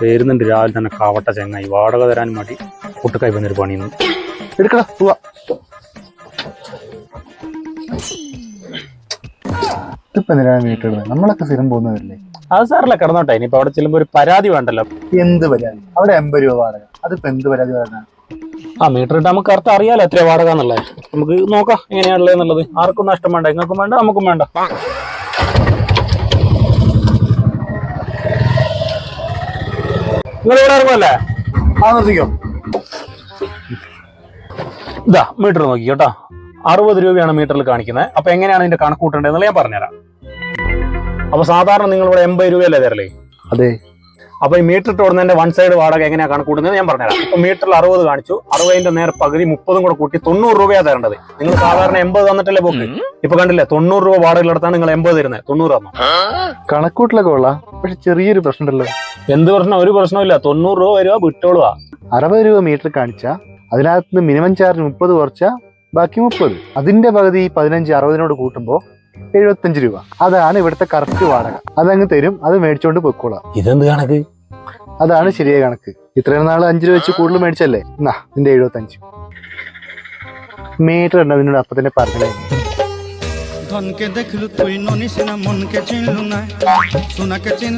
വരുന്നുണ്ട് രാവിലെ തന്നെ കാവട്ട ചെങ്ങായി വാടക തരാൻ വേണ്ടി കുട്ടിക്കായി വന്നൊരു പണിയുന്നു. എടുക്കടാ പോവാ. ഇതിപ്പോ എന്തിനാണ് വീട്ടിടുന്നത്? നമ്മളൊക്കെ സ്ഥിരം പോകുന്നവരല്ലേ. അത് സാറല്ല കിടന്നോട്ടെ. ഇനിയിപ്പോ അവിടെ ചെല്ലുമ്പോ ഒരു പരാതി വേണ്ടല്ലോ. എന്ത് പരാതി? അവിടെ 80 രൂപ വാടക. അതിപ്പോ എന്ത് പരാതി പറഞ്ഞ? ആ മീറ്റർ ഇട്ട് നമുക്ക് കറക്റ്റ് അറിയാലോ എത്ര വാടക എന്നുള്ളത്. നമുക്ക് നോക്കാം എങ്ങനെയാണുള്ളത് എന്നുള്ളത്. ആർക്കും നഷ്ടം വേണ്ട, നിങ്ങൾക്കും വേണ്ട, നമുക്കും വേണ്ട. നിങ്ങൾ ഇവിടെ ഇറങ്ങുമല്ലേ? ആ നിർത്തിക്കോ. ഇതാ മീറ്റർ നോക്കി കേട്ടോ. 60 രൂപയാണ് മീറ്ററിൽ കാണിക്കുന്നത്. അപ്പൊ എങ്ങനെയാണ് ഇതിന്റെ കണക്ക് കൂട്ടേണ്ടതെന്ന് ഞാൻ പറഞ്ഞുതരാം. അപ്പൊ സാധാരണ നിങ്ങൾ ഇവിടെ 80 രൂപയല്ലേ തരല്ലേ? അതെ. അപ്പൊ ഈ മീറ്റർ ഇട്ട് കൊടുക്കുന്നതിന്റെ വൺ സൈഡ് വാടക എങ്ങനെയാണ് കണക്ക് കൂട്ടുന്നത് ഞാൻ പറഞ്ഞുതരാം. ഇപ്പൊ മീറ്ററിൽ 60 കാണിച്ചു, 60ന്റെ നേരെ പകുതി 30 കൂടെ കൂട്ടി 90 രൂപയാണ് തരേണ്ടത്. നിങ്ങൾ സാധാരണ 80 തന്നിട്ടല്ലേ പോക്ക്. ഇപ്പൊ കണ്ടില്ലേ 90 രൂപ വാടകയിലെടുത്താണ് നിങ്ങൾ 80 തരുന്നത്. 90 തന്നു. കണക്കൂട്ടിലൊക്കെ കൊള്ളാം, പക്ഷെ ചെറിയൊരു പ്രശ്നമുണ്ടല്ലോ. എന്ത് പ്രശ്നം? ഒരു പ്രശ്നമില്ല. 90 രൂപ വരിക, വിട്ടോളുക. 60 രൂപ മീറ്റർ കാണിച്ചാ അതിനകത്ത് മിനിമം ചാർജ് 30 കുറച്ചാ ബാക്കി 30. അതിന്റെ പകുതി 15 60നോട് കൂട്ടുമ്പോ 75 രൂപ. അതാണ് ഇവിടുത്തെ കറക്റ്റ് വാടക. അതങ്ങ് തരും, അത് മേടിച്ചോണ്ട് പൊയ്ക്കോളാം. ഇതെന്ത് കണക്ക്? അതാണ് ശരിയായ കണക്ക്. ഇത്രയും നാൾ 5 രൂപ വെച്ച് കൂടുതൽ മേടിച്ചല്ലേ. എന്നാ നിന്റെ 75 മീറ്റർ ഉണ്ട്. അതിനോട് അപ്പൊ തന്നെ പറഞ്ഞേ. ধনকে দেখলু তুই ননিস না মনকে চিনলু না সোনাকে চিন